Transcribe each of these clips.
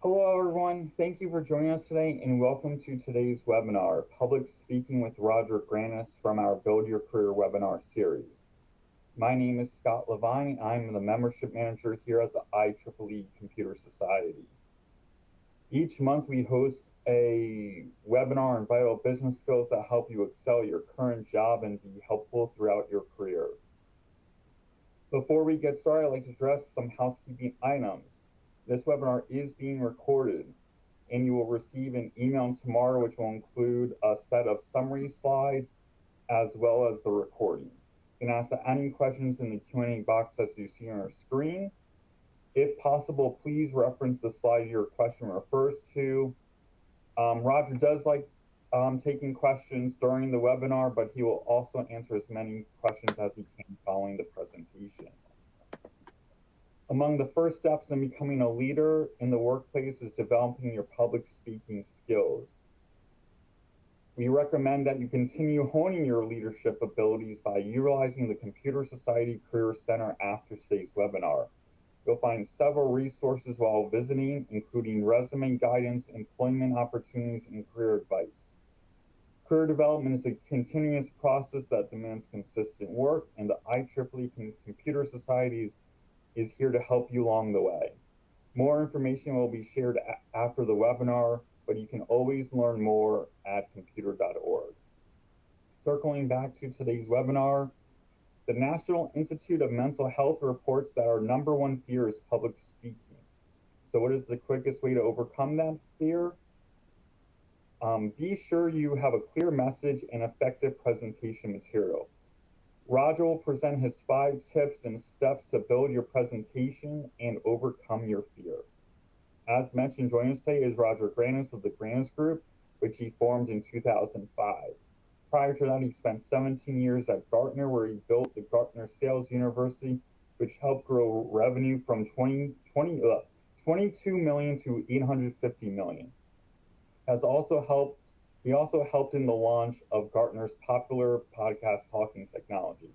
Hello, everyone. Thank you for joining us today, and welcome to today's webinar, Public Speaking with Roger Granis from our Build Your Career webinar series. My name is Scott Levine. I'm the membership manager here at the IEEE Computer Society. Each month, we host a webinar on vital business skills that help you excel your current job and be helpful throughout your career. Before we get started, I'd like to address some housekeeping items. This webinar is being recorded, and you will receive an email tomorrow which will include a set of summary slides as well as the recording. You can ask any questions in the Q&A box as you see on your screen. If possible, please reference the slide your question refers to. Roger does like taking questions during the webinar, but he will also answer as many questions as he can following the presentation. Among the first steps in becoming a leader in the workplace is developing your public speaking skills. We recommend that you continue honing your leadership abilities by utilizing the Computer Society Career Center after today's webinar. You'll find several resources while visiting, including resume guidance, employment opportunities, and career advice. Career development is a continuous process that demands consistent work, and the IEEE Computer Society is here to help you along the way. More information will be shared after the webinar, but you can always learn more at computer.org. Circling back to today's webinar, the National Institute of Mental Health reports that our number one fear is public speaking. So what is the quickest way to overcome that fear? Be sure you have a clear message and effective presentation material. Roger will present his 5 tips and steps to build your presentation and overcome your fear. As mentioned, joining us today is Roger Granis of the Granis Group, which he formed in 2005. Prior to that, he spent 17 years at Gartner, where he built the Gartner Sales University, which helped grow revenue from 22 million to 850 million. He also helped in the launch of Gartner's popular podcast talking technology.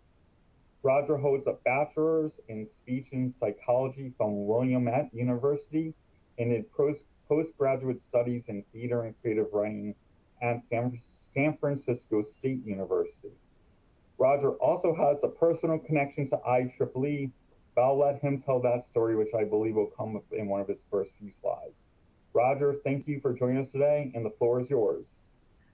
Roger holds a bachelor's in speech and psychology from Willamette University and did postgraduate studies in theater and creative writing at San Francisco State University. Roger also has a personal connection to IEEE, but I'll let him tell that story, which I believe will come up in one of his first few slides. Roger, thank you for joining us today, and the floor is yours.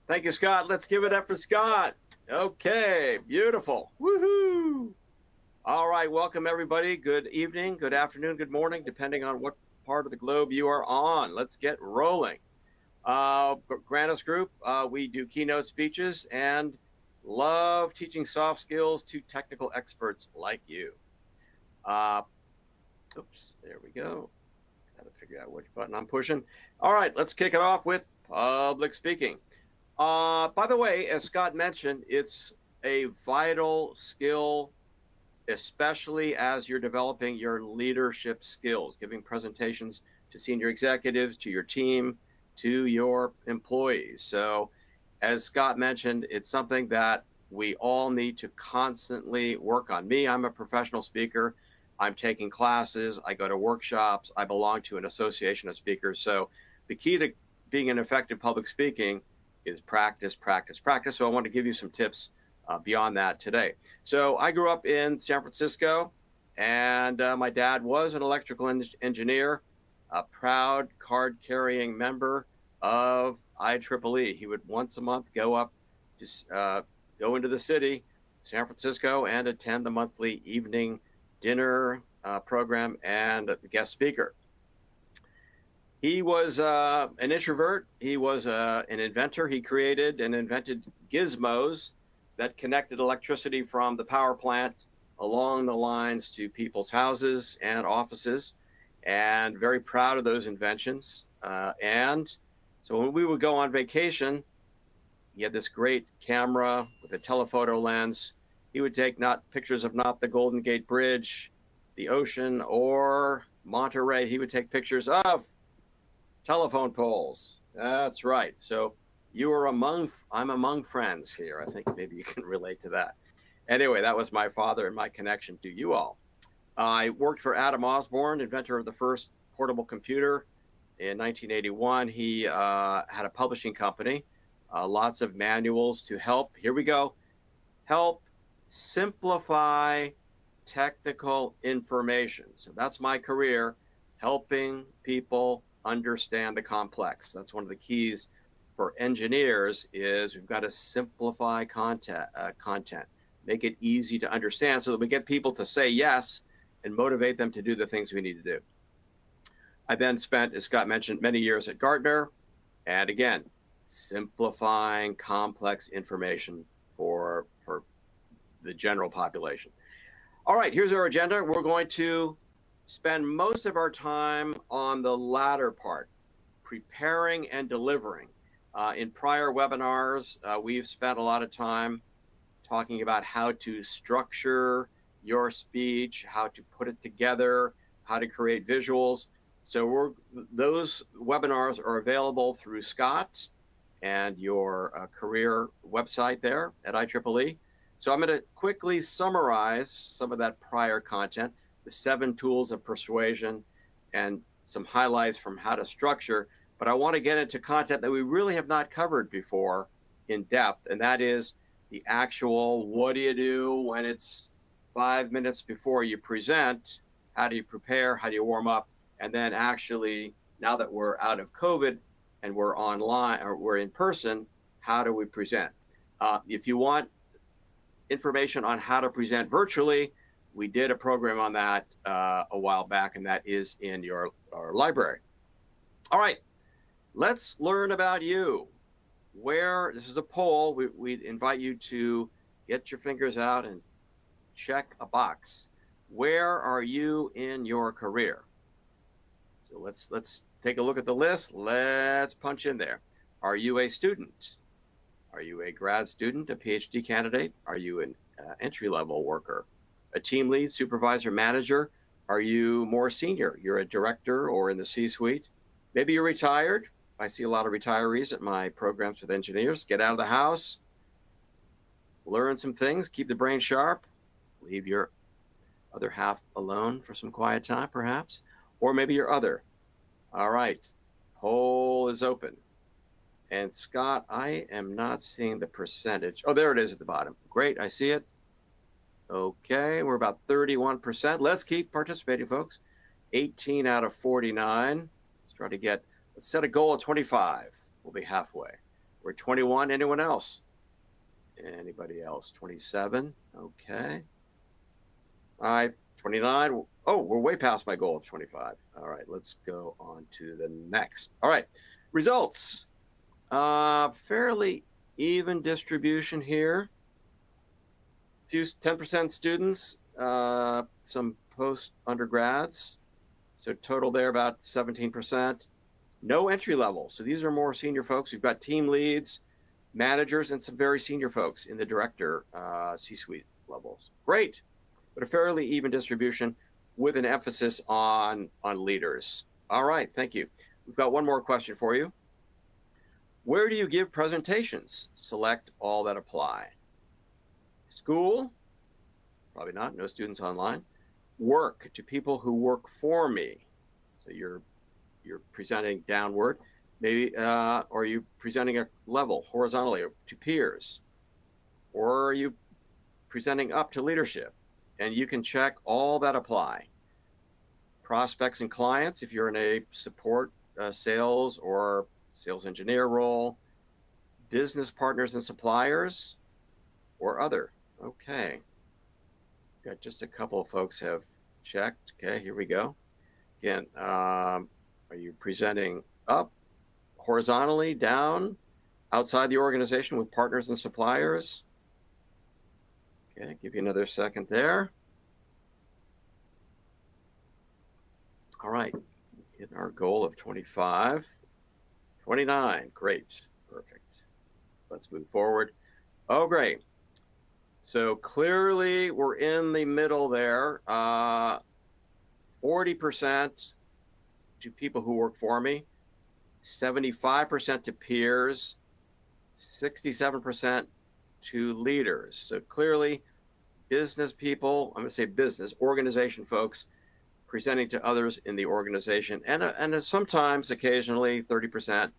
Thank you, Scott. Let's give it up for Scott. Okay, beautiful. Woohoo! All right, welcome everybody. Good evening, good afternoon, good morning, depending on what part of the globe you are on. Let's get rolling. Granis Group, we do keynote speeches and love teaching soft skills to technical experts like you. Oops, there we go. Got to figure out which button I'm pushing. All right, let's kick it off with public speaking. By the way, as Scott mentioned, it's a vital skill, especially as you're developing your leadership skills, giving presentations to senior executives, to your team, to your employees. So as Scott mentioned, it's something that we all need to constantly work on. I'm a professional speaker. I'm taking classes, I go to workshops, I belong to an association of speakers. So the key to being an effective public speaking is practice, practice, practice. So I want to give you some tips beyond that today. So I grew up in San Francisco, and my dad was an electrical engineer, a proud card-carrying member of IEEE. He would once a month go up to go into the city, San Francisco, and attend the monthly evening dinner program and the guest speaker. He was an introvert. He was an inventor. He created and invented gizmos that connected electricity from the power plant along the lines to people's houses and offices, and very proud of those inventions. And so when we would go on vacation, he had this great camera with a telephoto lens. He would take pictures of not the Golden Gate Bridge, the ocean, or Monterey. He would take pictures of telephone poles. That's right. So I'm among friends here. I think maybe you can relate to that. Anyway, that was my father and my connection to you all. I worked for Adam Osborne, inventor of the first portable computer in 1981, he had a publishing company, lots of manuals to help, here we go, help simplify technical information. So that's my career, helping people understand the complex. That's one of the keys for engineers is we've got to simplify content, make it easy to understand so that we get people to say yes and motivate them to do the things we need to do. I then spent, as Scott mentioned, many years at Gartner, and again, simplifying complex information for the general population. All right, here's our agenda. We're going to spend most of our time on the latter part, preparing and delivering. In prior webinars, we've spent a lot of time talking about how to structure your speech, how to put it together, how to create visuals. So those webinars are available through Scott's and your career website there at IEEE. So I'm going to quickly summarize some of that prior content, the 7 tools of persuasion, and some highlights from how to structure. But I want to get into content that we really have not covered before in depth, and that is the actual what do you do when it's 5 minutes before you present, how do you prepare, how do you warm up, and then actually, now that we're out of COVID and we're online or we're in person, how do we present? If you want information on how to present virtually, we did a program on that a while back, and that is in our library. All right, let's learn about you. This is a poll, we invite you to get your fingers out and check a box. Where are you in your career? So let's take a look at the list. Let's punch in there. Are you a student? Are you a grad student, a PhD candidate? Are you an entry-level worker, a team lead, supervisor, manager? Are you more senior? You're a director or in the C-suite. Maybe you're retired. I see a lot of retirees at my programs with engineers. Get out of the house, learn some things, keep the brain sharp, leave your other half alone for some quiet time, perhaps, or maybe your other. All right, poll is open. And Scott, I am not seeing the percentage. Oh, there it is at the bottom. Great, I see it. Okay, we're about 31%. Let's keep participating, folks. 18 out of 49. Let's try to let's set a goal of 25. We'll be halfway. We're 21. Anyone else? Anybody else? 27. Okay. 29. Oh, we're way past my goal of 25. All right, let's go on to the next. All right, results. Fairly even distribution here. Few 10% students, some post-undergrads. So total there about 17%. No entry level. So these are more senior folks. We've got team leads, managers, and some very senior folks in the director C-suite levels. Great, but a fairly even distribution with an emphasis on leaders. All right, thank you. We've got one more question for you. Where do you give presentations? Select all that apply. School? Probably not, no students online. Work, to people who work for me. So you're presenting downward. Maybe, or are you presenting a level horizontally to peers? Or are you presenting up to leadership? And you can check all that apply. Prospects and clients, if you're in a support, sales or sales engineer role, business partners and suppliers, or other. Okay. Got just a couple of folks have checked. Okay, here we go. Again, are you presenting up, horizontally, down, outside the organization with partners and suppliers? Okay, give you another second there. All right, hitting our goal of 25. 29, great, perfect. Let's move forward. Oh, great. So clearly we're in the middle there. 40% to people who work for me, 75% to peers, 67% to leaders. So clearly business people, I'm gonna say business, organization folks presenting to others in the organization, and sometimes, occasionally, 30%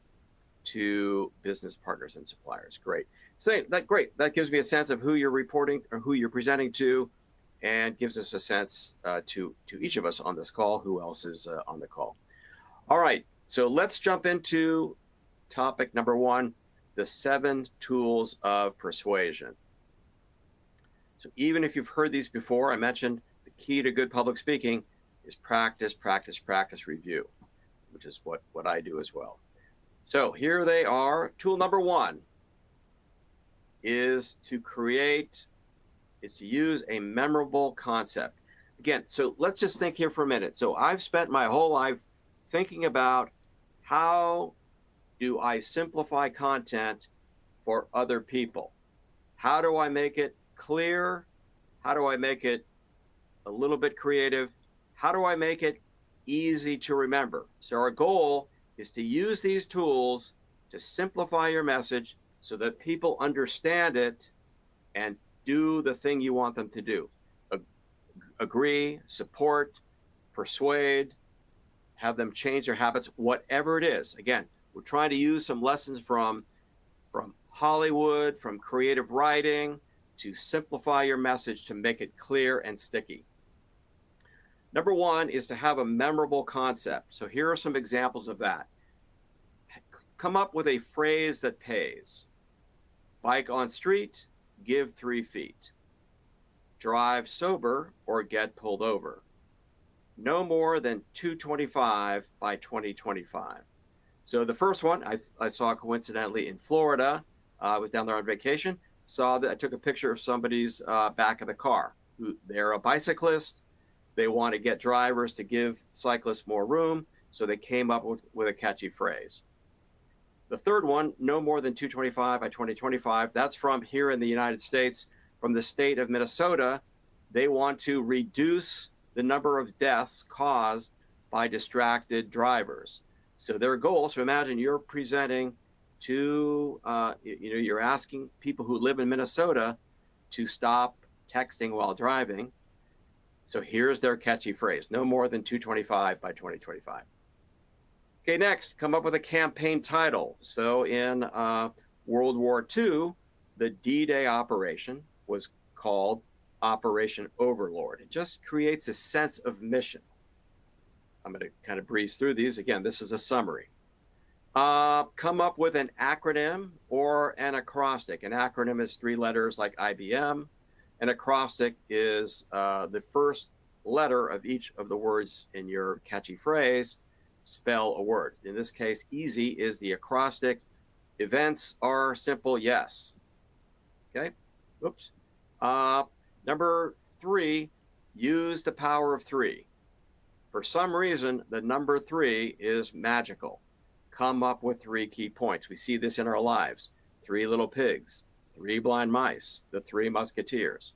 to business partners and suppliers. Great. So great. That gives me a sense of who you're reporting or who you're presenting to, and gives us a sense to each of us on this call, who else is on the call. All right. So let's jump into topic number one, the 7 tools of persuasion. So even if you've heard these before, I mentioned the key to good public speaking is practice, practice, practice, review, which is what I do as well. So here they are. Tool number 1 is to use a memorable concept. Again, so let's just think here for a minute. So I've spent my whole life thinking about how do I simplify content for other people? How do I make it clear? How do I make it a little bit creative? How do I make it easy to remember? So our goal is to use these tools to simplify your message so that people understand it and do the thing you want them to do. Agree, support, persuade, have them change their habits, whatever it is. Again, we're trying to use some lessons from Hollywood, from creative writing, to simplify your message to make it clear and sticky. Number 1 is to have a memorable concept. So here are some examples of that. Come up with a phrase that pays. Bike on street, give 3 feet. Drive sober or get pulled over. No more than 225 by 2025. So the first one I saw coincidentally in Florida. I was down there on vacation. Saw that I took a picture of somebody's back of the car. They're a bicyclist. They want to get drivers to give cyclists more room, so they came up with a catchy phrase. The third one, no more than 225 by 2025, that's from here in the United States, from the state of Minnesota. They want to reduce the number of deaths caused by distracted drivers. So their goal, so imagine you're presenting to, you're asking people who live in Minnesota to stop texting while driving. So here's their catchy phrase, no more than 225 by 2025. Okay, next, come up with a campaign title. So in World War II, the D-Day operation was called Operation Overlord. It just creates a sense of mission. I'm going to kind of breeze through these. Again, this is a summary. Come up with an acronym or an acrostic. An acronym is 3 letters like IBM. An acrostic is the first letter of each of the words in your catchy phrase. Spell a word. In this case, easy is the acrostic. Events are simple, yes. Okay, oops. Number 3, use the power of 3. For some reason, the number 3 is magical. Come up with 3 key points. We see this in our lives. 3 little pigs, 3 blind mice, the 3 musketeers.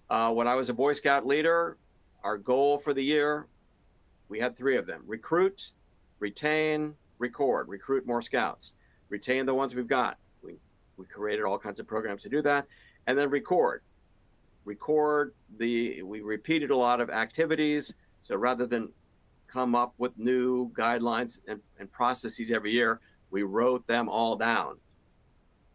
When I was a Boy Scout leader, our goal for the year, we had 3 of them. Recruit, retain, record. Recruit more scouts. Retain the ones we've got. We created all kinds of programs to do that. And then record. We repeated a lot of activities. So rather than come up with new guidelines and processes every year, we wrote them all down.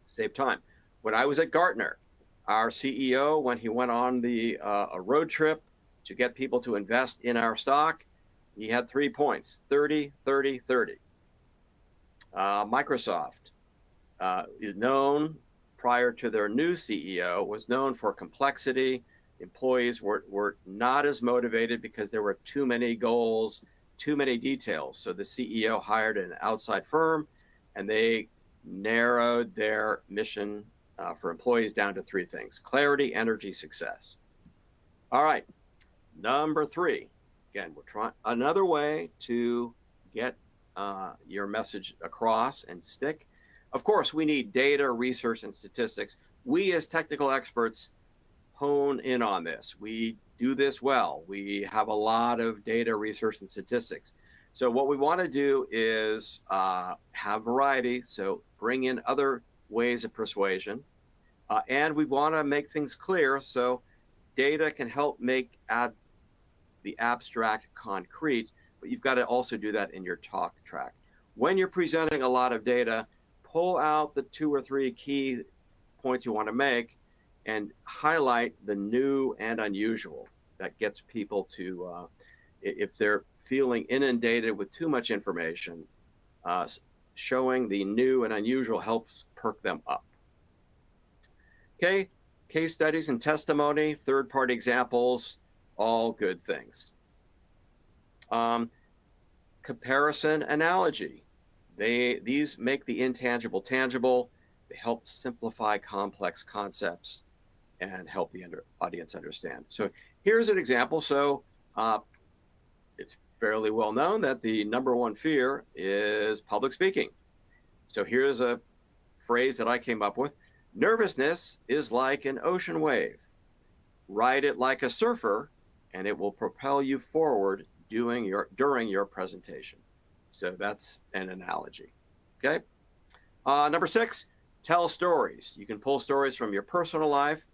Save time. When I was at Gartner, our CEO, when he went on a road trip to get people to invest in our stock, he had 3 points, 30, 30, 30. Microsoft is known, prior to their new CEO, was known for complexity. Employees were not as motivated because there were too many goals, too many details. So the CEO hired an outside firm, and they narrowed their mission for employees down to 3 things: clarity, energy, success. All right, number 3. Again, we're trying another way to get your message across and stick. Of course, we need data, research, and statistics. We as technical experts hone in on this. We do this well. We have a lot of data, research, and statistics. So what we want to do is have variety. So bring in other ways of persuasion. And we want to make things clear. So data can help make the abstract concrete, but you've got to also do that in your talk track. When you're presenting a lot of data, pull out the 2 or 3 key points you want to make and highlight the new and unusual. That gets people to, if they're feeling inundated with too much information, showing the new and unusual helps perk them up. Okay, case studies and testimony, third-party examples, all good things. Comparison analogy. These make the intangible tangible. They help simplify complex concepts and help the audience understand. So here's an example. So it's fairly well known that the #1 fear is public speaking. So here's a phrase that I came up with. Nervousness is like an ocean wave. Ride it like a surfer, and it will propel you forward during your presentation. So that's an analogy. Okay. #6, tell stories. You can pull stories from your personal life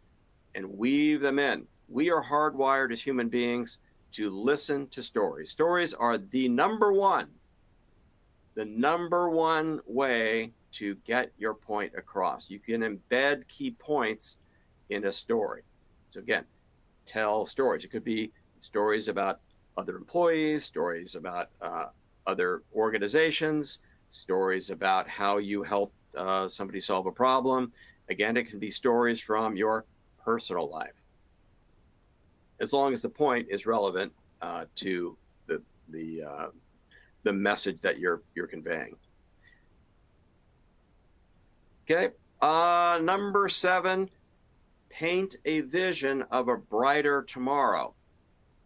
and weave them in. We are hardwired as human beings to listen to stories. Stories are the number one way to get your point across. You can embed key points in a story. So again, tell stories. It could be stories about other employees, stories about other organizations, stories about how you helped somebody solve a problem. Again, it can be stories from your personal life, as long as the point is relevant to the message that you're conveying. Okay, #7, paint a vision of a brighter tomorrow.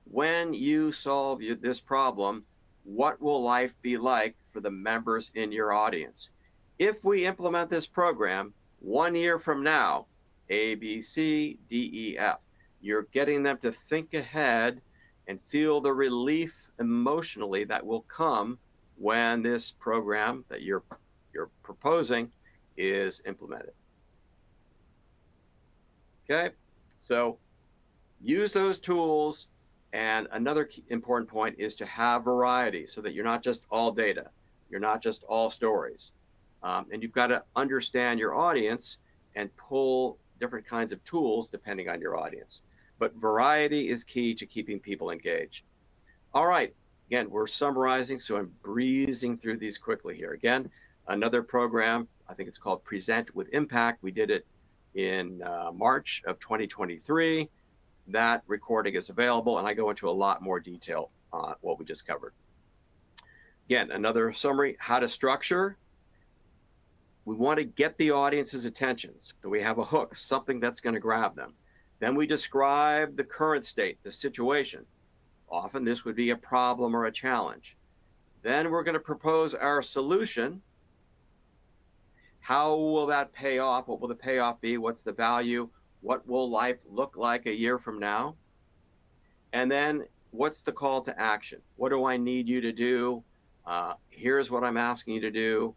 When you solve this problem, what will life be like for the members in your audience? If we implement this program 1 year from now, A, B, C, D, E, F, you're getting them to think ahead and feel the relief emotionally that will come when this program that you're proposing is implemented. Okay, so use those tools. And another important point is to have variety so that you're not just all data, you're not just all stories. And you've got to understand your audience and pull different kinds of tools depending on your audience. But variety is key to keeping people engaged. All right, again, we're summarizing, so I'm breezing through these quickly here. Again, another program, I think it's called Present with Impact. We did it in March of 2023. That recording is available, and I go into a lot more detail on what we just covered. Again, another summary, how to structure. We want to get the audience's attention. So we have a hook, something that's going to grab them. Then we describe the current state, the situation. Often this would be a problem or a challenge. Then we're going to propose our solution. How will that pay off? What will the payoff be? What's the value? What will life look like a year from now? And then what's the call to action? What do I need you to do? Here's what I'm asking you to do.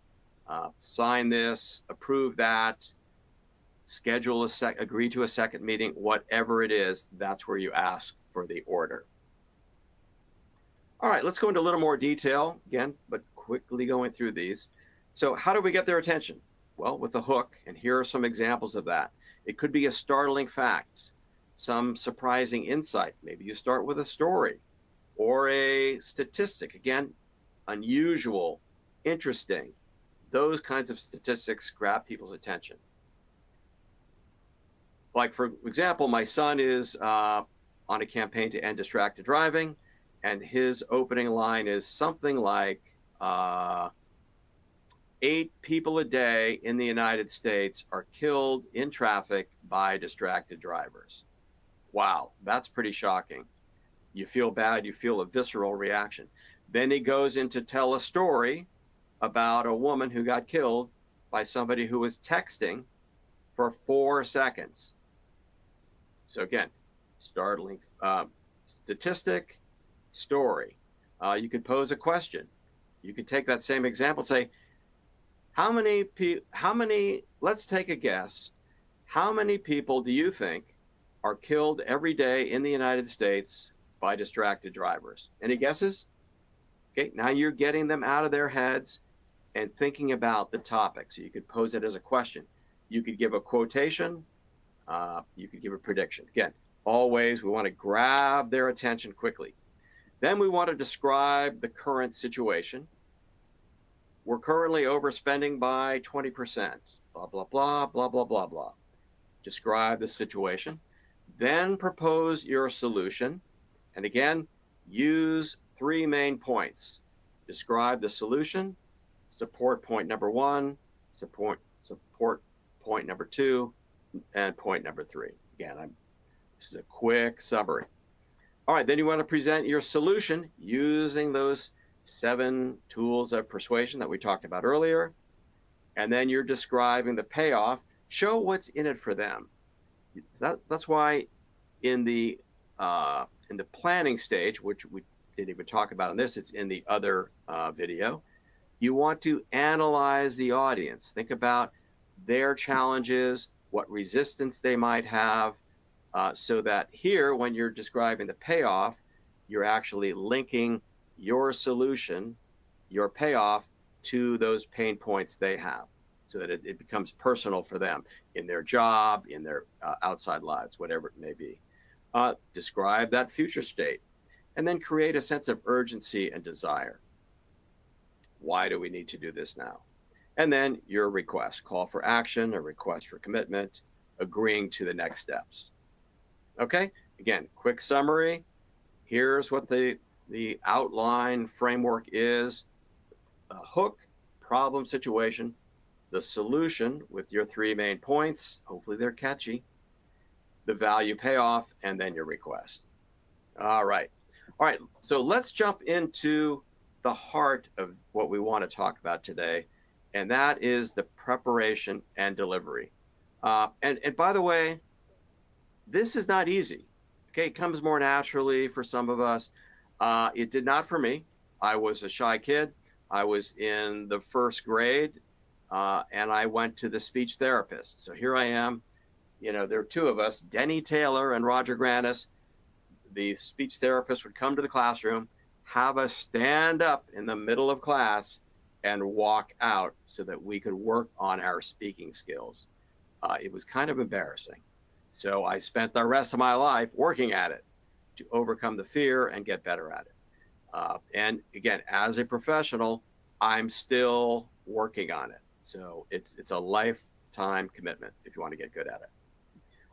Sign this, approve that, schedule agree to a second meeting, whatever it is, that's where you ask for the order. All right, let's go into a little more detail again, but quickly going through these. So how do we get their attention? Well, with a hook, and here are some examples of that. It could be a startling fact, some surprising insight. Maybe you start with a story or a statistic. Again, unusual, interesting. Those kinds of statistics grab people's attention. Like, for example, my son is on a campaign to end distracted driving, and his opening line is something like, 8 people a day in the United States are killed in traffic by distracted drivers. Wow, that's pretty shocking. You feel bad, you feel a visceral reaction. Then he goes in to tell a story about a woman who got killed by somebody who was texting for 4 seconds. So again, startling statistic, story. You could pose a question. You could take that same example, say, let's take a guess. How many people do you think are killed every day in the United States by distracted drivers. Any guesses? Okay, now you're getting them out of their heads and thinking about the topic. So you could pose it as a question. You could give a quotation. You could give a prediction. Again, always we want to grab their attention quickly. Then we want to describe the current situation. We're currently overspending by 20%. Blah, blah, blah, blah, blah, blah, blah. Describe the situation. Then propose your solution. And again, use 3 main points. Describe the solution, support point number 1, support point number 2, and point number 3. Again, this is a quick summary. All right, then you want to present your solution using those 7 tools of persuasion that we talked about earlier. And then you're describing the payoff. Show what's in it for them. That's why in the planning stage, which we didn't even talk about in this, it's in the other video, you want to analyze the audience. Think about their challenges, what resistance they might have, so that here, when you're describing the payoff, you're actually linking your solution, your payoff, to those pain points they have, so that it becomes personal for them in their job, in their outside lives, whatever it may be. Describe that future state, and then create a sense of urgency and desire. Why do we need to do this now? And then your request, call for action, a request for commitment, agreeing to the next steps. Okay, again, quick summary. Here's what the outline framework is: a hook, problem, situation, the solution with your 3 main points, hopefully they're catchy, the value payoff, and then your request. All right, so let's jump into the heart of what we want to talk about today, and that is the preparation and delivery. And by the way, this is not easy. Okay, it comes more naturally for some of us. It did not for me. I was a shy kid. I was in the 1st grade, and I went to the speech therapist. So here I am. You know, there are 2 of us, Denny Taylor and Roger Granis. The speech therapist would come to the classroom, have us stand up in the middle of class and walk out so that we could work on our speaking skills. It was kind of embarrassing. So I spent the rest of my life working at it to overcome the fear and get better at it. And again, as a professional, I'm still working on it. So it's a lifetime commitment if you want to get good at it.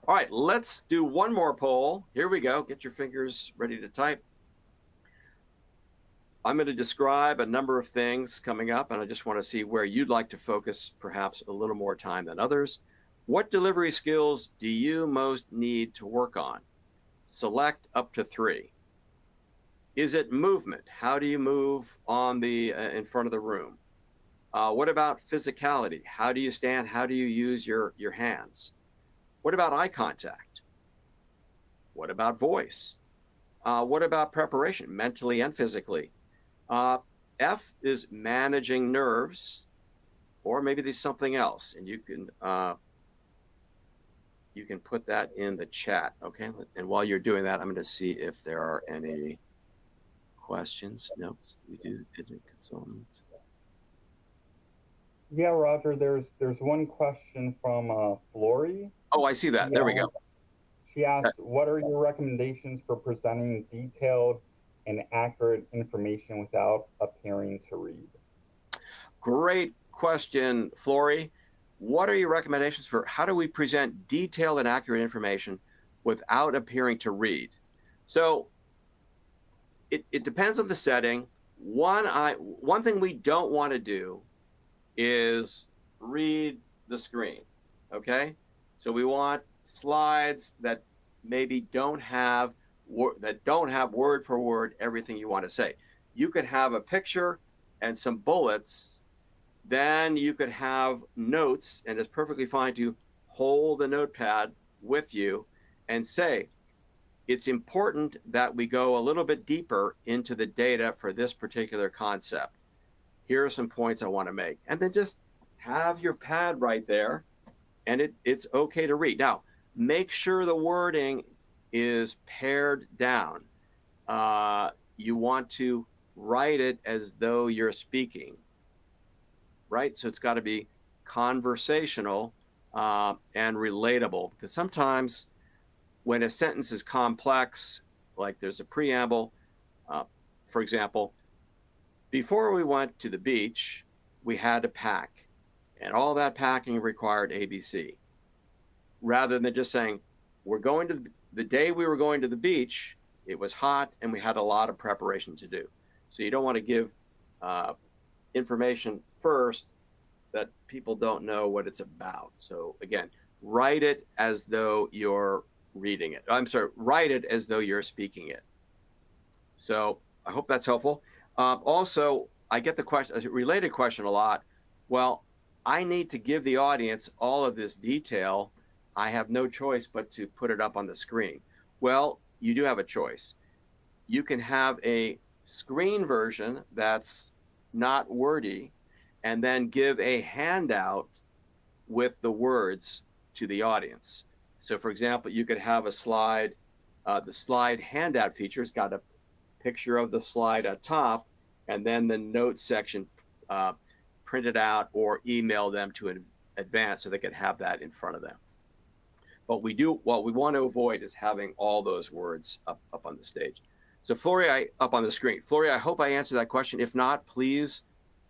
All right, let's do one more poll. Here we go. Get your fingers ready to type. I'm going to describe a number of things coming up, and I just want to see where you'd like to focus perhaps a little more time than others. What delivery skills do you most need to work on? Select up to 3. Is it movement? How do you move on the in front of the room? What about physicality? How do you stand? How do you use your hands? What about eye contact? What about voice? What about preparation, mentally and physically? F is managing nerves, or maybe there's something else, and you can put that in the chat, okay? And while you're doing that, I'm going to see if there are any questions. Nope, we do consultants. Yeah, Roger, there's one question from Flory. Oh, I see that. There we go. She asked, what are your recommendations for presenting detailed and accurate information without appearing to read? Great question, Flory. What are your recommendations for how do we present detailed and accurate information without appearing to read? So it depends on the setting. One thing we don't want to do is read the screen, okay? So we want slides that maybe don't have word for word everything you want to say. You could have a picture and some bullets, then you could have notes, and it's perfectly fine to hold the notepad with you and say, it's important that we go a little bit deeper into the data for this particular concept. Here are some points I want to make. And then just have your pad right there, and it's okay to read. Now, make sure the wording is pared down. you want to write it as though you're speaking, right? So it's got to be conversational and relatable, because sometimes when a sentence is complex, like there's a preamble, for example, before we went to the beach, we had to pack, and all that packing required ABC. Rather than just saying, we're going to the day we were going to the beach, it was hot and we had a lot of preparation to do. So you don't want to give information first that people don't know what it's about. So again, write it as though you're reading it. I'm sorry, write it as though you're speaking it. So I hope that's helpful. Also, I get the question, a related question a lot. Well, I need to give the audience all of this detail. I have no choice but to put it up on the screen. Well, you do have a choice. You can have a screen version that's not wordy, and then give a handout with the words to the audience. So for example, you could have a slide, the slide handout feature's got a picture of the slide at top, and then the notes section printed out or email them to advance so they could have that in front of them. But what we want to avoid is having all those words up on the stage. So Floria, up on the screen. Floria, I hope I answered that question. If not, please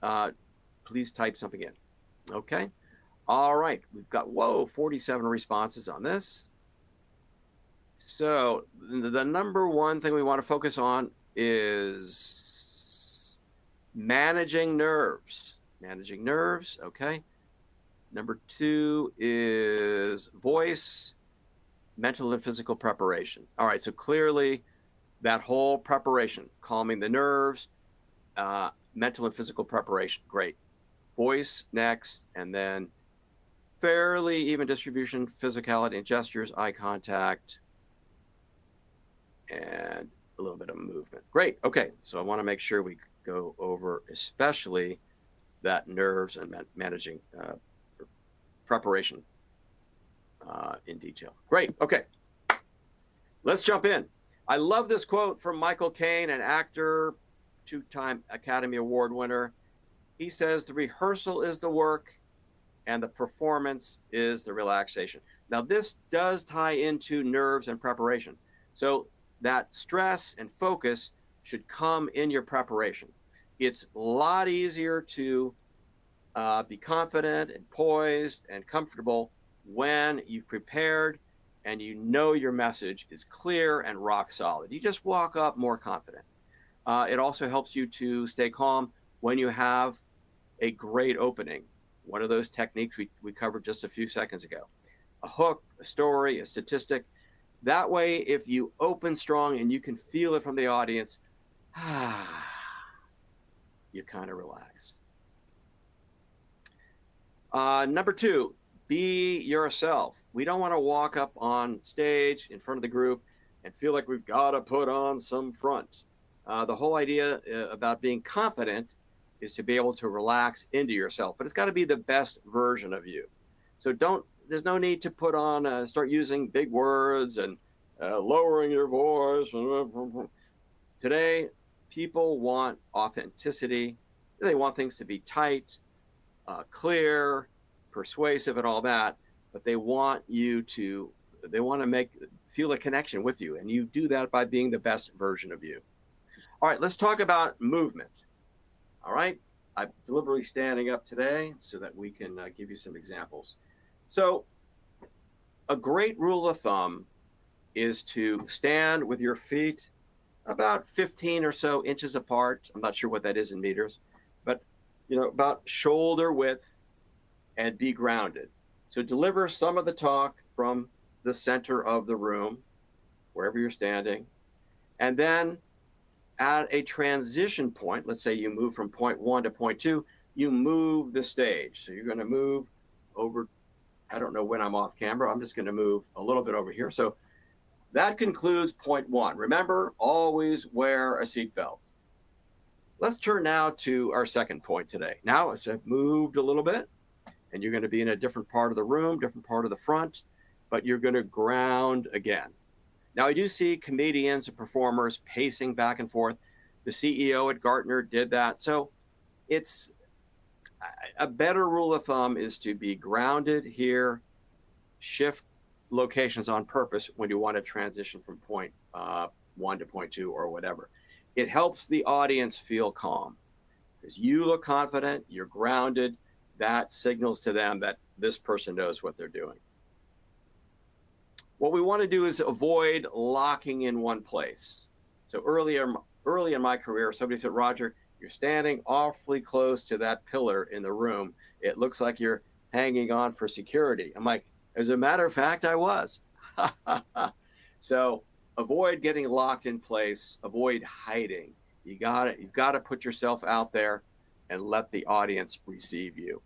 type something in. Okay. All right. We've got, 47 responses on this. So the number one thing we want to focus on is managing nerves. Managing nerves. Okay. Number 2 is voice, mental and physical preparation. All right. So clearly that whole preparation, calming the nerves, mental and physical preparation. Great. Voice next, and then fairly even distribution, physicality and gestures, eye contact, and a little bit of movement. Great. Okay. So I want to make sure we go over especially that nerves and managing preparation in detail. Great. Okay. Let's jump in. I love this quote from Michael Caine, an actor, 2-time Academy Award winner. He says, the rehearsal is the work and the performance is the relaxation. Now, this does tie into nerves and preparation. So that stress and focus should come in your preparation. It's a lot easier to be confident and poised and comfortable when you've prepared and you know your message is clear and rock solid. You just walk up more confident. It also helps you to stay calm when you have a great opening. One of those techniques we covered just a few seconds ago. A hook, a story, a statistic. That way, if you open strong and you can feel it from the audience, you kind of relax. Number 2, be yourself. We don't want to walk up on stage in front of the group and feel like we've got to put on some front. The whole idea about being confident is to be able to relax into yourself, but it's got to be the best version of you. So there's no need to put on, start using big words and lowering your voice. Today, people want authenticity. They want things to be tight, clear, persuasive, and all that, but they want to feel a connection with you, and you do that by being the best version of you. All right, let's talk about movement. All right, I'm deliberately standing up today so that we can give you some examples. So a great rule of thumb is to stand with your feet about 15 or so inches apart. I'm not sure what that is in meters, but about shoulder width, and be grounded. So deliver some of the talk from the center of the room, wherever you're standing, and then at a transition point, let's say you move from point 1 to point 2, you move the stage. So you're going to move over, I don't know when I'm off camera, I'm just going to move a little bit over here. So that concludes point 1. Remember, always wear a seatbelt. Let's turn now to our second point today. Now it's moved a little bit, and you're going to be in a different part of the room, different part of the front, but you're going to ground again. Now, I do see comedians and performers pacing back and forth. The CEO at Gartner did that. So it's a better rule of thumb is to be grounded here, shift locations on purpose when you want to transition from point one to point two or whatever. It helps the audience feel calm because you look confident, you're grounded. That signals to them that this person knows what they're doing. What we want to do is avoid locking in one place. So early in my career, somebody said, Roger, you're standing awfully close to that pillar in the room. It looks like you're hanging on for security. I'm like, as a matter of fact, I was. So avoid getting locked in place, avoid hiding. You've got to put yourself out there and let the audience receive you.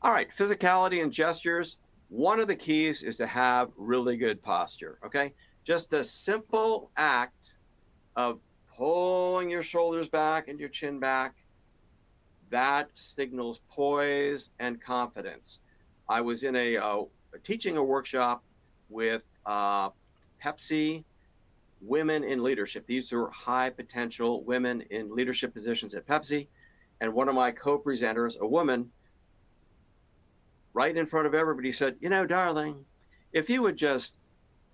All right, physicality and gestures. One of the keys is to have really good posture, okay? Just a simple act of pulling your shoulders back and your chin back, that signals poise and confidence. I was in teaching a workshop with Pepsi Women in Leadership. These are high potential women in leadership positions at Pepsi. And one of my co-presenters, a woman, right in front of everybody said, you know, darling, if you would just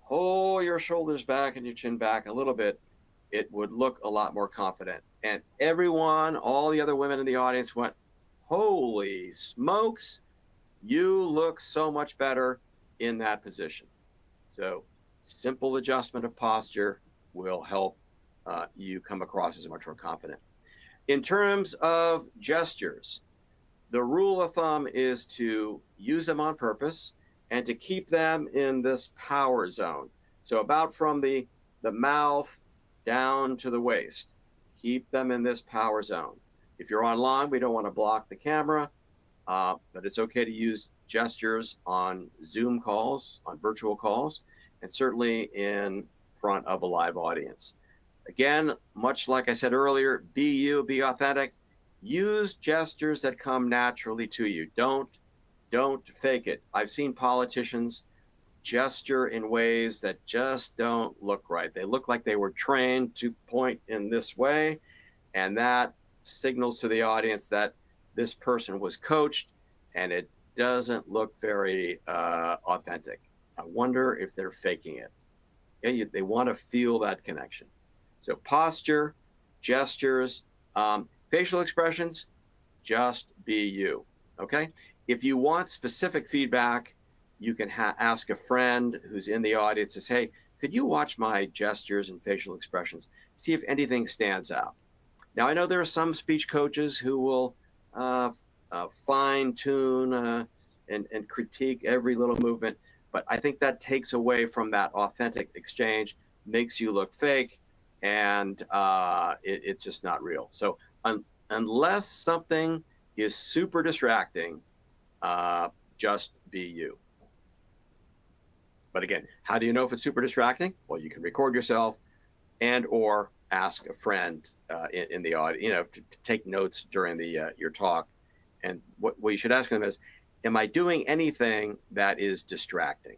pull your shoulders back and your chin back a little bit, it would look a lot more confident. And everyone, all the other women in the audience went, holy smokes, you look so much better in that position. So simple adjustment of posture will help you come across as much more confident. In terms of gestures, the rule of thumb is to use them on purpose and to keep them in this power zone. So about from the mouth down to the waist, keep them in this power zone. If you're online, we don't want to block the camera, but it's okay to use gestures on Zoom calls, on virtual calls, and certainly in front of a live audience. Again, much like I said earlier, be you, be authentic. Use gestures that come naturally to you. Don't fake it. I've seen politicians gesture in ways that just don't look right. They look like they were trained to point in this way, and that signals to the audience that this person was coached, and it doesn't look very authentic. I wonder if they're faking it. Okay? They want to feel that connection. So posture, gestures, facial expressions, just be you, okay? If you want specific feedback, you can ask a friend who's in the audience to say, hey, could you watch my gestures and facial expressions, see if anything stands out? Now, I know there are some speech coaches who will fine tune and critique every little movement, but I think that takes away from that authentic exchange, makes you look fake, and it's just not real. So unless something is super distracting, just be you. But again, how do you know if it's super distracting? Well, you can record yourself and or ask a friend in the audience, to take notes during your talk. And what you should ask them is, am I doing anything that is distracting?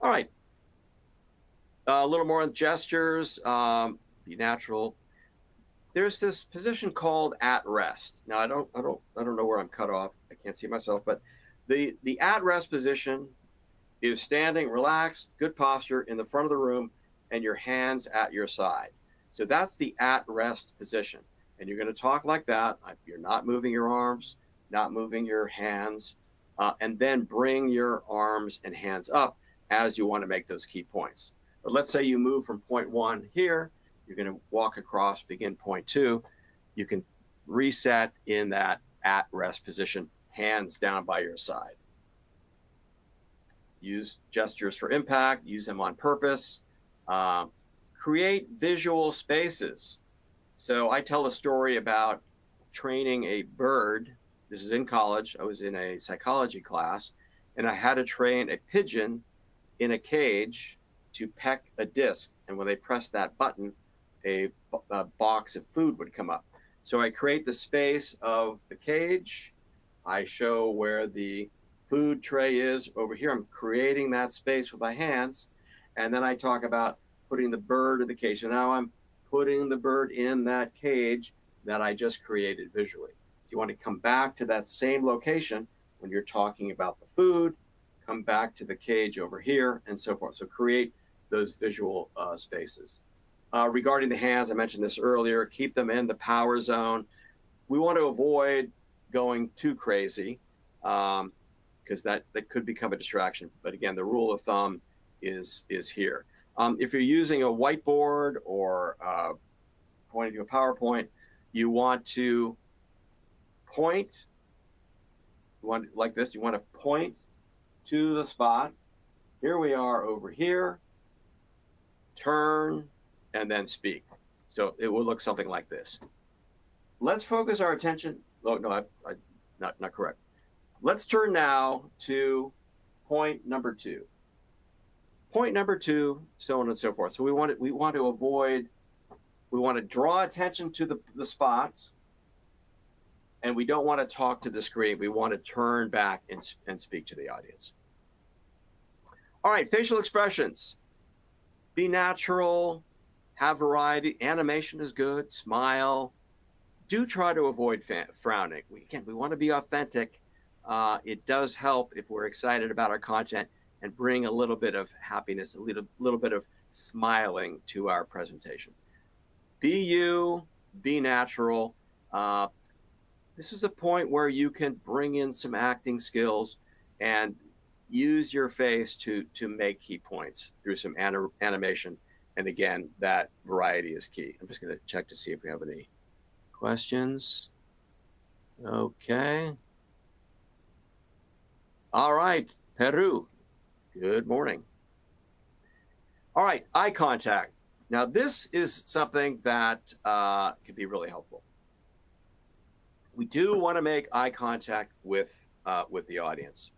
All right. A little more on gestures, be natural. There's this position called at rest. Now I don't know where I'm cut off. I can't see myself, but the at rest position is standing relaxed, good posture in the front of the room, and your hands at your side. So that's the at rest position. And you're going to talk like that. You're not moving your arms, not moving your hands, and then bring your arms and hands up as you want to make those key points. But let's say you move from point one here, you're going to walk across, begin point two. You can reset in that at rest position, hands down by your side. Use gestures for impact, use them on purpose. Create visual spaces. So I tell a story about training a bird. This is in college. I was in a psychology class, and I had to train a pigeon in a cage to peck a disc. And when they pressed that button, a box of food would come up. So I create the space of the cage. I show where the food tray is. Over here, I'm creating that space with my hands. And then I talk about putting the bird in the cage. So now I'm putting the bird in that cage that I just created visually. So you want to come back to that same location when you're talking about the food, come back to the cage over here, and so forth. So create those visual spaces. Regarding the hands, I mentioned this earlier, keep them in the power zone. We want to avoid going too crazy because that could become a distraction. But again, the rule of thumb is here. If you're using a whiteboard or pointing to a PowerPoint, you want to point, like this, you want to point to the spot. Here we are over here, turn, and then speak. So it will look something like this. Let's focus our attention. Oh, no, not correct. Let's turn now to point number 2. Point number 2, so on and so forth. So we want to avoid, we want to draw attention to the spots, and we don't want to talk to the screen. We want to turn back and speak to the audience. All right, facial expressions. Be natural, have variety. Animation is good, smile. Do try to avoid frowning. We want to be authentic. It does help if we're excited about our content and bring a little bit of happiness, a little bit of smiling to our presentation. Be you, be natural. This is a point where you can bring in some acting skills and use your face to make key points through some animation. And again, that variety is key. I'm just going to check to see if we have any questions. Okay. All right, Peru. Good morning. All right, eye contact. Now, this is something that can be really helpful. We do want to make eye contact with the audience.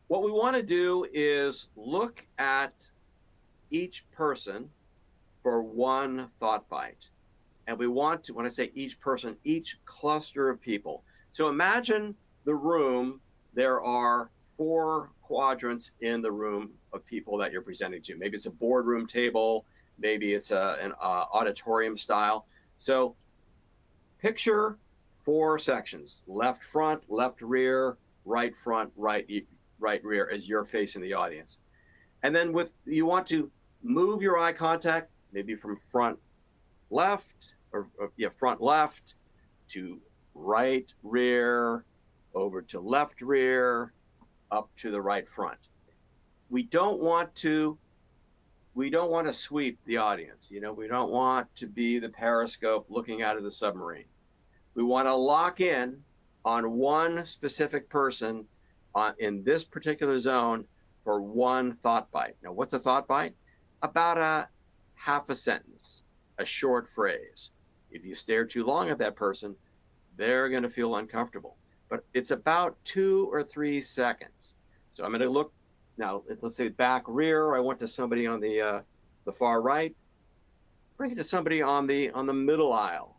What we want to do is look at each person for one thought bite. And we want to, when I say each person, each cluster of people. So imagine the room, there are 4 quadrants in the room of people that you're presenting to. Maybe it's a boardroom table, maybe it's an auditorium style. So picture 4 sections: left front, left rear, right front, right rear, as you're facing the audience. And then you want to move your eye contact, maybe from front left, front left to right rear, over to left rear, up to the right front. We don't want to sweep the audience. We don't want to be the periscope looking out of the submarine. We want to lock in on one specific person in this particular zone for one thought bite. Now, what's a thought bite? About a half a sentence, a short phrase. If you stare too long at that person, they're going to feel uncomfortable. But it's about 2 or 3 seconds. So I'm going to look now. Let's say back rear. I went to somebody on the far right. Bring it to somebody on the middle aisle.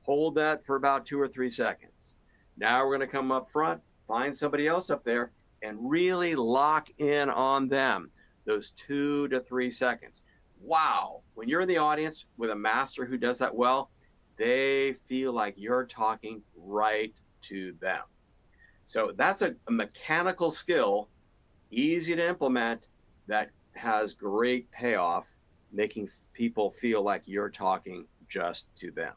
Hold that for about 2 or 3 seconds. Now we're going to come up front, find somebody else up there, and really lock in on them. Those 2 to 3 seconds. Wow. When you're in the audience with a master who does that well, they feel like you're talking right to them. So that's a mechanical skill, easy to implement, that has great payoff, making people feel like you're talking just to them.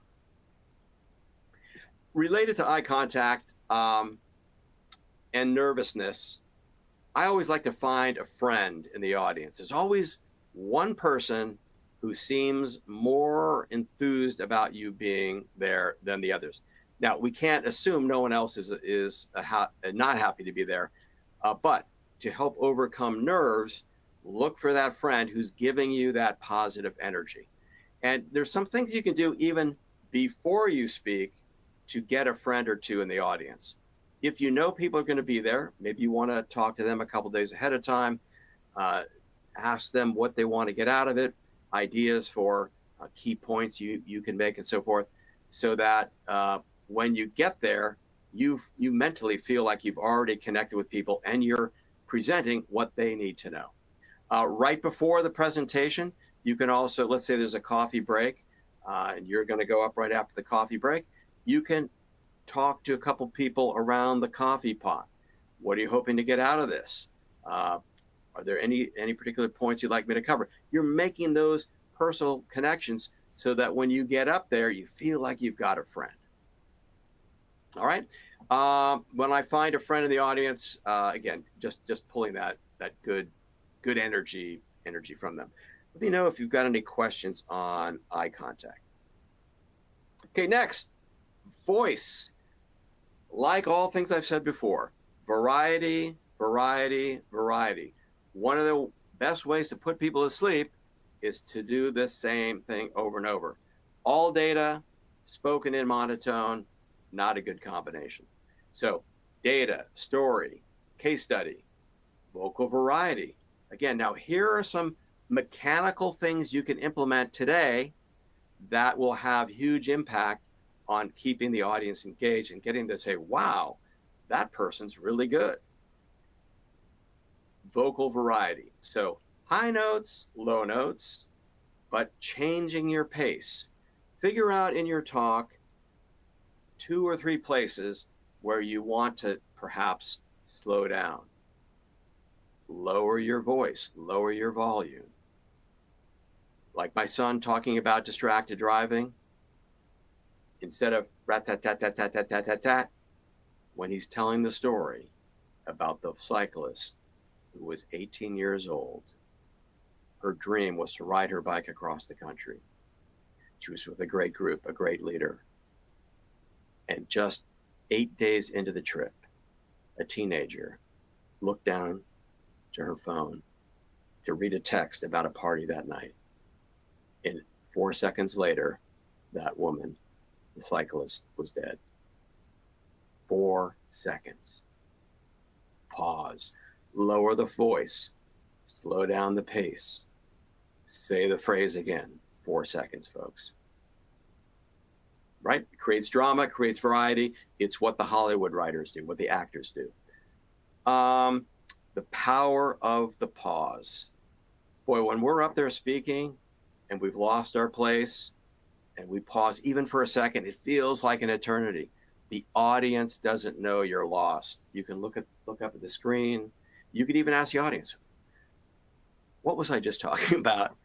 Related to eye contact and nervousness, I always like to find a friend in the audience. There's always one person who seems more enthused about you being there than the others. Now, we can't assume no one else is not happy to be there, but to help overcome nerves, look for that friend who's giving you that positive energy. And there's some things you can do even before you speak to get a friend or two in the audience. If you know people are going to be there, maybe you want to talk to them a couple days ahead of time, ask them what they want to get out of it, ideas for key points you can make and so forth, so that when you get there, you mentally feel like you've already connected with people and you're presenting what they need to know. Right before the presentation, you can also, let's say there's a coffee break, and you're going to go up right after the coffee break. You can talk to a couple people around the coffee pot. What are you hoping to get out of this? Are there any particular points you'd like me to cover? You're making those personal connections so that when you get up there, you feel like you've got a friend. All right. When I find a friend in the audience, again, just pulling that good energy from them. Let me know if you've got any questions on eye contact. Okay, next, voice. Like all things I've said before, variety, variety, variety. One of the best ways to put people to sleep is to do the same thing over and over. All data, spoken in monotone, not a good combination. So data, story, case study, vocal variety. Again, now here are some mechanical things you can implement today that will have huge impact on keeping the audience engaged and getting to say, wow, that person's really good. Vocal variety. So high notes, low notes, but changing your pace. Figure out in your talk 2 or 3 places where you want to perhaps slow down. Lower your voice, lower your volume. Like my son talking about distracted driving, instead of rat-tat-tat-tat-tat-tat-tat-tat, when he's telling the story about the cyclist who was 18 years old, her dream was to ride her bike across the country. She was with a great group, a great leader. And just 8 days into the trip, a teenager looked down to her phone to read a text about a party that night. And 4 seconds later, that woman, the cyclist, was dead. 4 seconds. Pause. Lower the voice. Slow down the pace. Say the phrase again. 4 seconds, folks. Right? It creates drama, creates variety. It's what the Hollywood writers do, what the actors do. The power of the pause. Boy, when we're up there speaking and we've lost our place and we pause even for a second, it feels like an eternity. The audience doesn't know you're lost. You can look up at the screen. You could even ask the audience, what was I just talking about?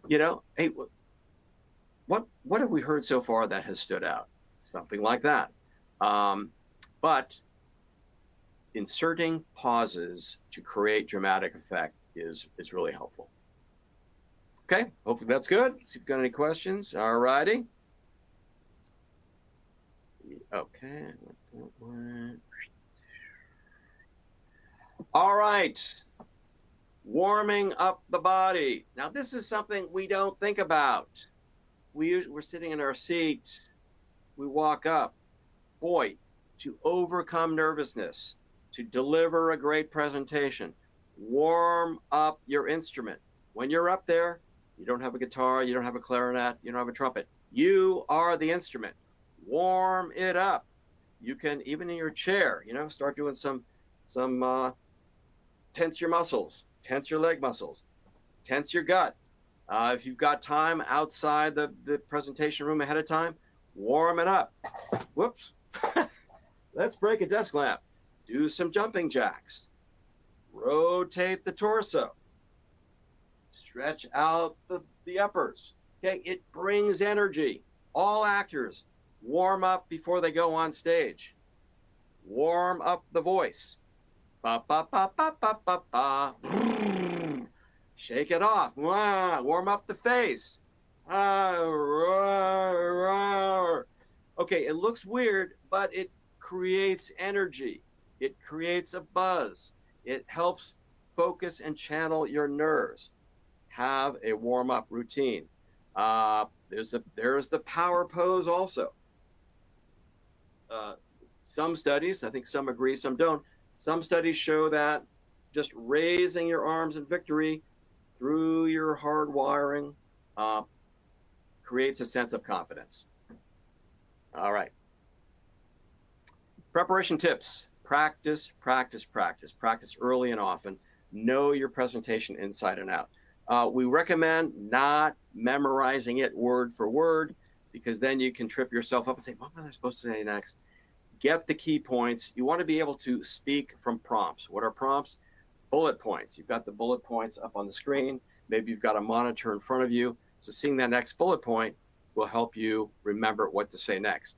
You know, hey, what have we heard so far that has stood out? Something like that. But inserting pauses to create dramatic effect is really helpful. Okay, hopefully that's good. See if you've got any questions. All righty. Okay. All right. Warming up the body. Now, this is something we don't think about. We're sitting in our seat. We walk up. Boy, to overcome nervousness, to deliver a great presentation, warm up your instrument. When you're up there, you don't have a guitar, you don't have a clarinet, you don't have a trumpet. You are the instrument. Warm it up. You can, even in your chair, start doing some tense your muscles, tense your leg muscles, tense your gut. If you've got time outside the presentation room ahead of time, warm it up. Whoops. Let's break a desk lamp. Do some jumping jacks. Rotate the torso. Stretch out the uppers. Okay, it brings energy. All actors warm up before they go on stage. Warm up the voice. Ba ba ba ba ba ba ba. Shake it off. Warm up the face. Okay, it looks weird, but it creates energy. It creates a buzz. It helps focus and channel your nerves. Have a warm-up routine. There's the power pose also. Some studies, I think some agree, some don't. Some studies show that just raising your arms in victory through your hard wiring creates a sense of confidence. All right. Preparation tips: practice, practice, practice. Practice early and often. Know your presentation inside and out. We recommend not memorizing it word for word, because then you can trip yourself up and say, what was I supposed to say next? Get the key points. You want to be able to speak from prompts. What are prompts? Bullet points. You've got the bullet points up on the screen. Maybe you've got a monitor in front of you. So seeing that next bullet point will help you remember what to say next.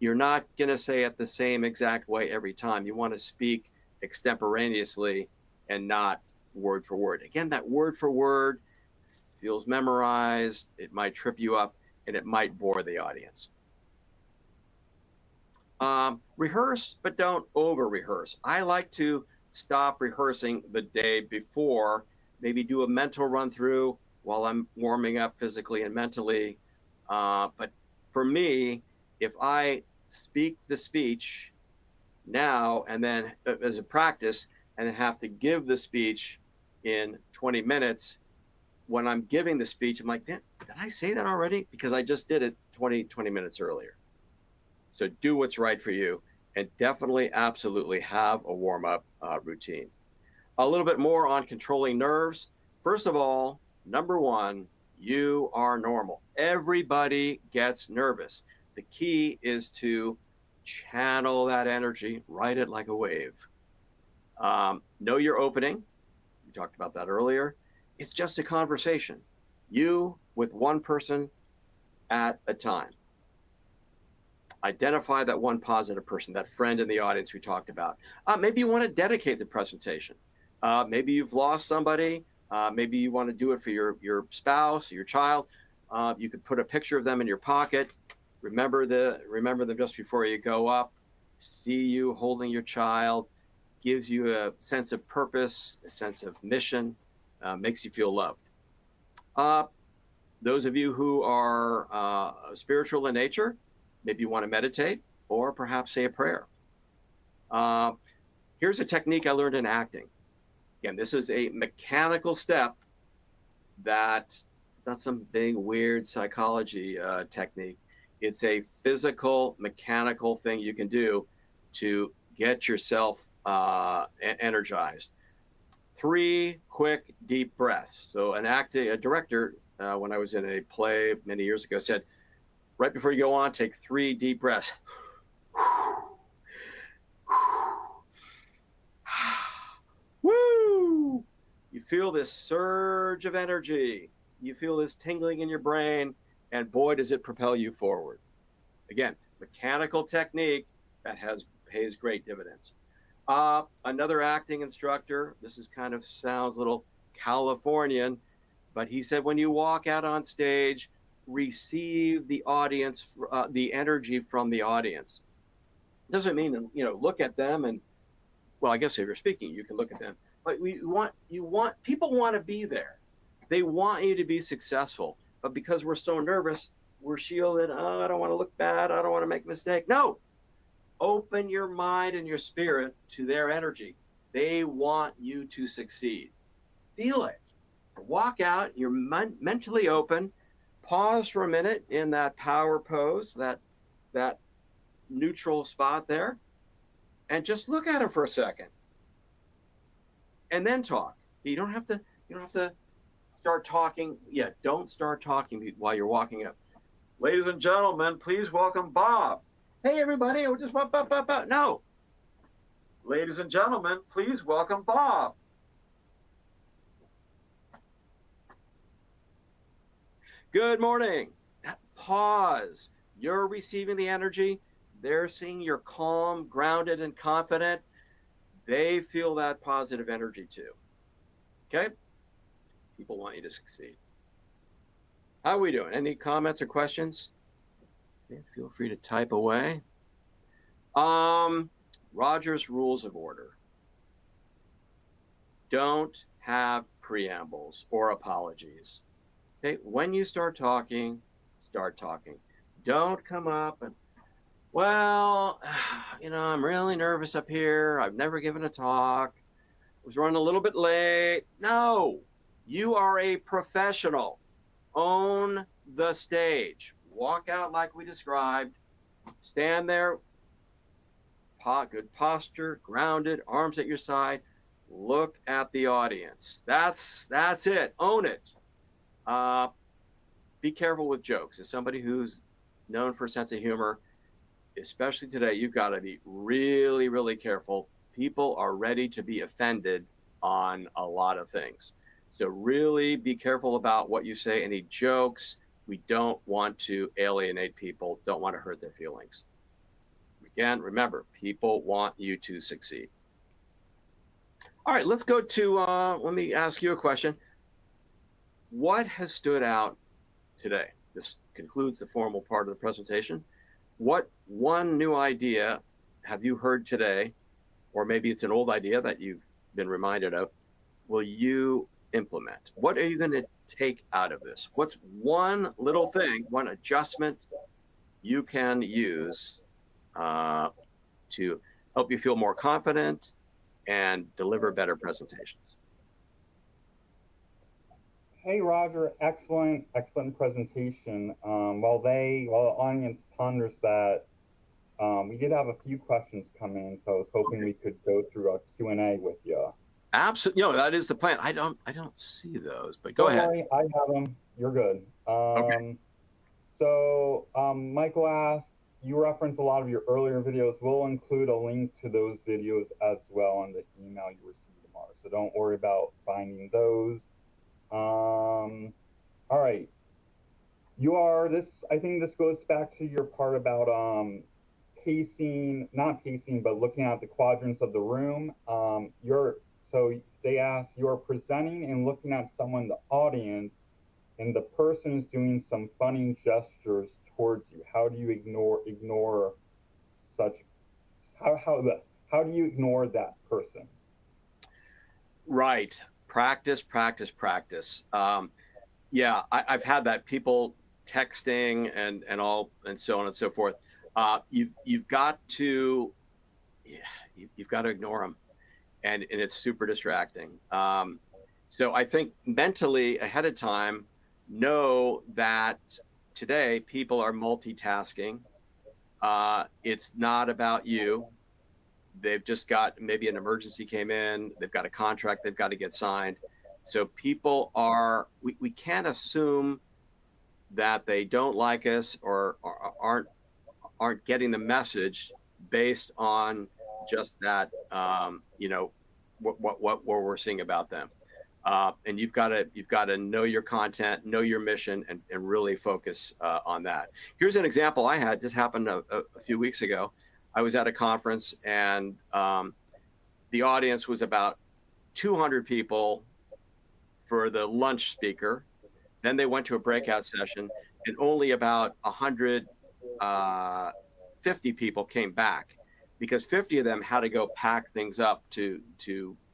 You're not going to say it the same exact way every time. You want to speak extemporaneously and not word for word. Again, that word for word feels memorized. It might trip you up, and it might bore the audience. Rehearse, but don't over-rehearse. I like to stop rehearsing the day before, maybe do a mental run-through while I'm warming up physically and mentally. But for me, if I speak the speech now and then as a practice and then have to give the speech in 20 minutes, when I'm giving the speech, I'm like, did I say that already? Because I just did it 20 minutes earlier. So do what's right for you, and definitely, absolutely have a warm-up routine. A little bit more on controlling nerves. First of all, number one, you are normal. Everybody gets nervous. The key is to channel that energy, ride it like a wave. Know your opening. We talked about that earlier. It's just a conversation. You with one person at a time. Identify that one positive person, that friend in the audience we talked about. Maybe you want to dedicate the presentation. Maybe you've lost somebody. Maybe you want to do it for your spouse or your child. You could put a picture of them in your pocket. Remember them just before you go up. See you holding your child. Gives you a sense of purpose, a sense of mission, makes you feel loved. Those of you who are spiritual in nature, maybe you want to meditate or perhaps say a prayer. Here's a technique I learned in acting. Again, this is a mechanical step that it's not some big weird psychology technique. It's a physical, mechanical thing you can do to get yourself energized. 3 quick, deep breaths. So a director, when I was in a play many years ago, said, right before you go on, take 3 deep breaths. Woo! You feel this surge of energy. You feel this tingling in your brain, and boy, does it propel you forward. Again, mechanical technique that pays great dividends. Another acting instructor, this is kind of sounds a little Californian, but he said when you walk out on stage, receive the audience, the energy from the audience. Doesn't mean, look at them and, well, I guess if you're speaking, you can look at them, but people want to be there. They want you to be successful, but because we're so nervous, we're shielded. Oh, I don't want to look bad. I don't want to make a mistake. No, open your mind and your spirit to their energy. They want you to succeed. Feel it. Walk out, you're mentally open. Pause for a minute in that power pose, that neutral spot there, and just look at them for a second. And then talk. You don't have to start talking. Yeah, don't start talking while you're walking up. Ladies and gentlemen, please welcome Bob. Hey everybody, we'll just bop. No. Ladies and gentlemen, please welcome Bob. Good morning. Pause. You're receiving the energy. They're seeing you're calm, grounded, and confident. They feel that positive energy too. Okay? People want you to succeed. How are we doing? Any comments or questions? Feel free to type away. Roger's Rules of Order. Don't have preambles or apologies. Okay, when you start talking, start talking. Don't come up and, well, I'm really nervous up here. I've never given a talk. I was running a little bit late. No, you are a professional. Own the stage. Walk out like we described. Stand there good posture, grounded, arms at your side. Look at the audience. That's it. Own it. Be careful with jokes. As somebody who's known for a sense of humor, especially today, you've got to be really, really careful. People are ready to be offended on a lot of things. So really be careful about what you say, any jokes. We don't want to alienate people, don't want to hurt their feelings. Again, remember, people want you to succeed. All right, let's go to, let me ask you a question. What has stood out today? This concludes the formal part of the presentation. What one new idea have you heard today, or maybe it's an old idea that you've been reminded of, will you implement? What are you going to take out of this? What's one little thing, one adjustment you can use to help you feel more confident and deliver better presentations? Hey, Roger, excellent presentation. While the audience ponders that, we did have a few questions come in, so I was hoping we could go through a Q&A with you. Absolutely, no, that is the plan. I don't see those, but go ahead. Worry, I have them. You're good. Okay. So Michael asked, you reference a lot of your earlier videos. We'll include a link to those videos as well in the email you receive tomorrow. So don't worry about finding those. All right. I think this goes back to your part about not pacing, but looking at the quadrants of the room. So they asked, you're presenting and looking at someone in the audience, and the person is doing some funny gestures towards you. How do you ignore such? How do you ignore that person? Right. Practice. Yeah, I've had that, people texting and so on and so forth. You've got to ignore them, and it's super distracting. So I think mentally ahead of time, know that today people are multitasking. It's not about you. They've just got, maybe an emergency came in, they've got a contract they've got to get signed. So people we can't assume that they don't like us or aren't getting the message based on just that, what we're seeing about them. And you've got to know your content, know your mission, and really focus on that. Here's an example I had. This happened a few weeks ago. I was at a conference, and the audience was about 200 people for the lunch speaker. Then they went to a breakout session, and only about 150 people came back, because 50 of them had to go pack things up to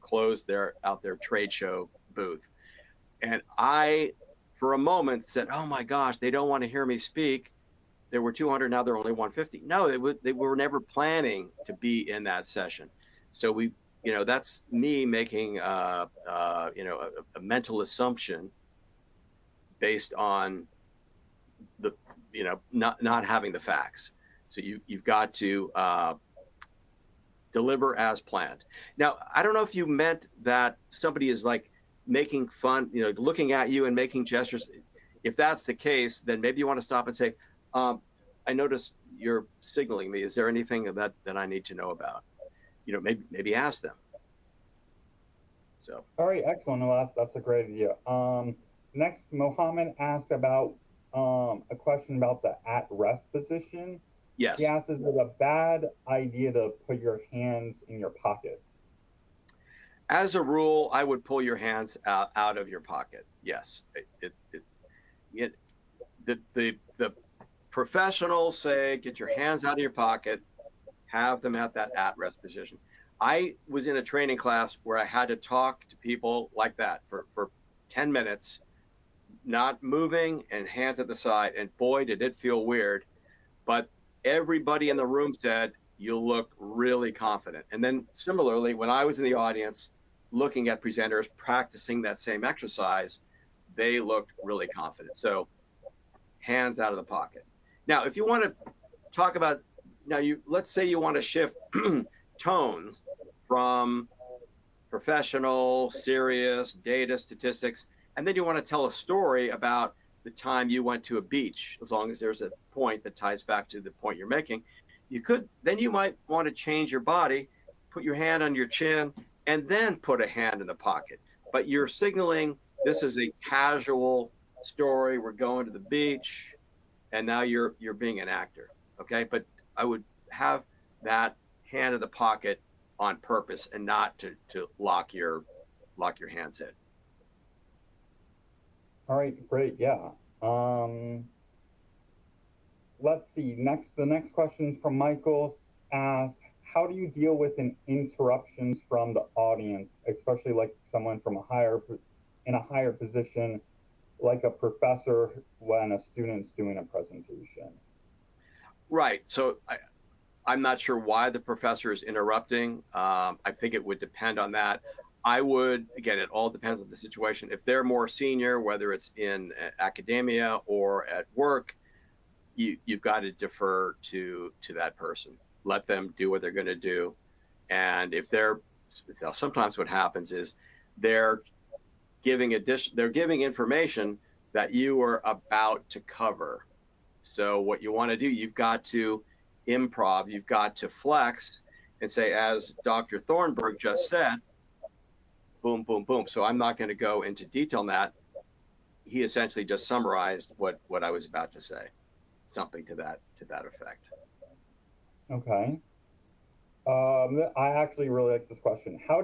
close their trade show booth. And I, for a moment, said, oh my gosh, they don't want to hear me speak. There were 200, now there are only 150. No, they were never planning to be in that session. So that's me making a mental assumption based on the not having the facts. So you've got to deliver as planned. Now, I don't know if you meant that somebody is like making fun, looking at you and making gestures. If that's the case, then maybe you want to stop and say, I noticed you're signaling me. Is there anything that I need to know about? Maybe ask them. So. All right, excellent. Well, that's a great idea. Next, Mohammed asked about a question about the at-rest position. Yes. He asks, is it a bad idea to put your hands in your pocket? As a rule, I would pull your hands out of your pocket. Yes. The professionals say, get your hands out of your pocket, have them at that at-rest position. I was in a training class where I had to talk to people like that for 10 minutes, not moving and hands at the side. And boy, did it feel weird. But everybody in the room said, you look really confident. And then similarly, when I was in the audience looking at presenters practicing that same exercise, they looked really confident. So hands out of the pocket. Now, if you want to talk about now let's say you want to shift tones from professional, serious, data, statistics, and then you want to tell a story about the time you went to a beach, as long as there's a point that ties back to the point you're making. Then you might want to change your body, put your hand on your chin, and then put a hand in the pocket. But you're signaling this is a casual story. We're going to the beach, and now you're being an actor. Okay, but I would have that hand in the pocket on purpose and not to lock your hands in. All right, great. Yeah. Let's see. The next question is from Michael. Asks, how do you deal with interruptions from the audience, especially like someone from in a higher position, like a professor when a student's doing a presentation? Right. So I'm not sure why the professor is interrupting. I think it would depend on that. Again, it all depends on the situation. If they're more senior, whether it's in academia or at work, you've got to defer to that person. Let them do what they're going to do. And sometimes what happens is they're giving information that you are about to cover. So what you want to do, you've got to improv, you've got to flex and say, as Dr. Thornburg just said, boom, boom, boom. So I'm not going to go into detail on that. He essentially just summarized what I was about to say, something to that effect. Okay. I actually really like this question. How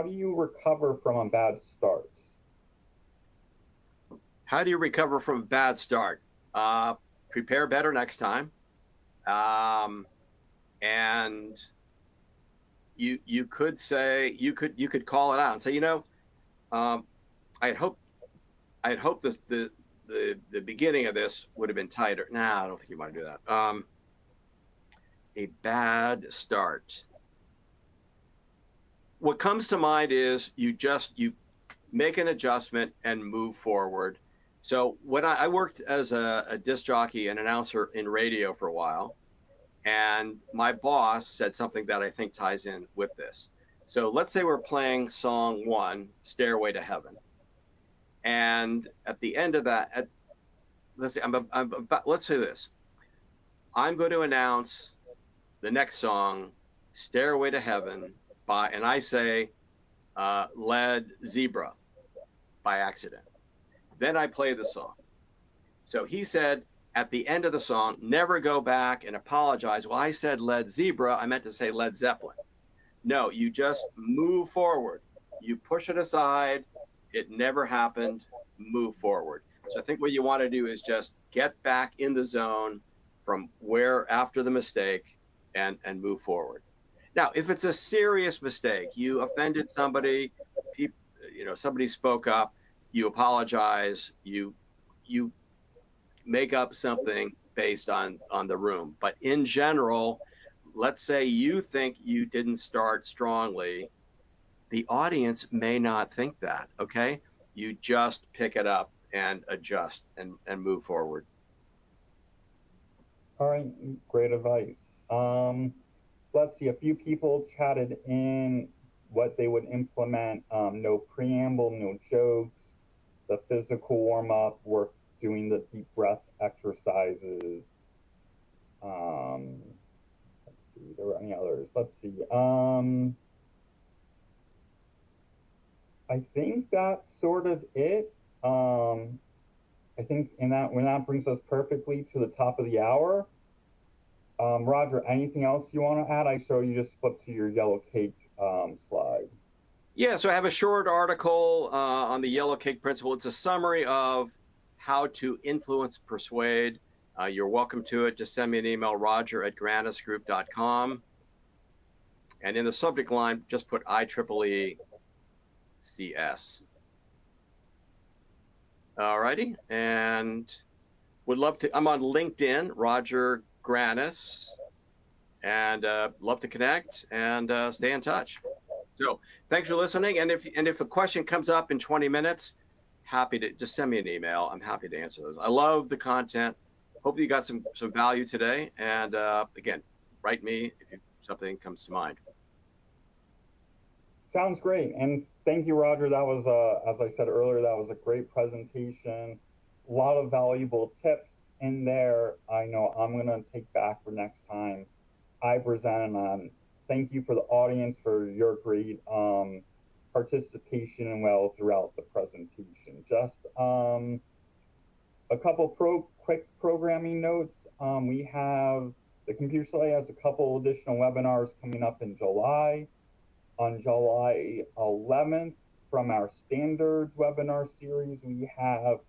do you recover from a bad start? How do you recover from a bad start? Prepare better next time. And you could say, you could call it out and say, I'd hope the beginning of this would have been tighter. Nah, I don't think you want to do that. A bad start. What comes to mind is you make an adjustment and move forward. So when I worked as a disc jockey and announcer in radio for a while, and my boss said something that I think ties in with this. So let's say we're playing song 1, Stairway to Heaven. And at the end of that, let's say this. I'm going to announce the next song, Stairway to Heaven, and I say Led Zebra by accident. Then I play the song. So he said at the end of the song, never go back and apologize. Well, I said Led Zebra. I meant to say Led Zeppelin. No, you just move forward. You push it aside. It never happened. Move forward. So I think what you want to do is just get back in the zone from after the mistake and move forward. Now, if it's a serious mistake, you offended somebody, somebody spoke up, you apologize, you make up something based on the room. But in general, let's say you think you didn't start strongly, the audience may not think that, okay? You just pick it up and adjust and move forward. All right, great advice. Let's see, a few people chatted in what they would implement. No preamble, no jokes, the physical warm-up, work doing the deep breath exercises. Let's see, there were any others. Let's see. I think that's sort of it. I think when that brings us perfectly to the top of the hour. Roger, anything else you want to add? I saw you just flipped to your yellow cake slide. Yeah, so I have a short article on the yellow cake principle. It's a summary of how to influence, persuade. You're welcome to it. Just send me an email, roger@granisgroup.com. And in the subject line, just put IEEE CS. All righty. And would love to, I'm on LinkedIn, Roger Granis, and love to connect and stay in touch. So thanks for listening. And if a question comes up in 20 minutes, happy to just send me an email. I'm happy to answer those. I love the content. Hope you got some value today. And again, write me if something comes to mind. Sounds great. And thank you, Roger. That was, as I said earlier, that was a great presentation. A lot of valuable tips in there. I know I'm going to take back for next time I present. Thank you for the audience for your great participation and well throughout the presentation. Just a couple quick programming notes. We have the Computer Society has a couple additional webinars coming up in July. On July 11th, from our standards webinar series, we have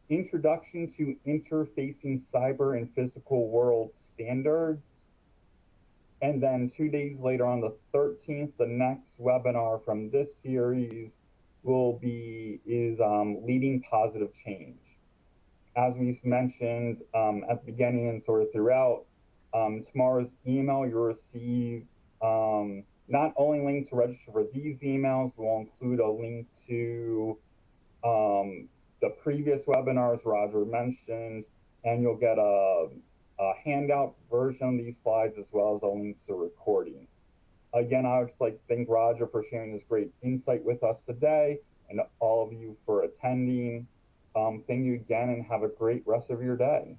Introduction to Interfacing Cyber and Physical World Standards. And then 2 days later, on the 13th, the next webinar from this series is Leading Positive Change. As we mentioned at the beginning and sort of throughout, tomorrow's email you'll receive not only link to register for these emails, we'll include a link to the previous webinars Roger mentioned, and you'll get a handout version of these slides as well as a link to the recording. Again, I would just like to thank Roger for sharing this great insight with us today, and all of you for attending. Thank you again, and have a great rest of your day.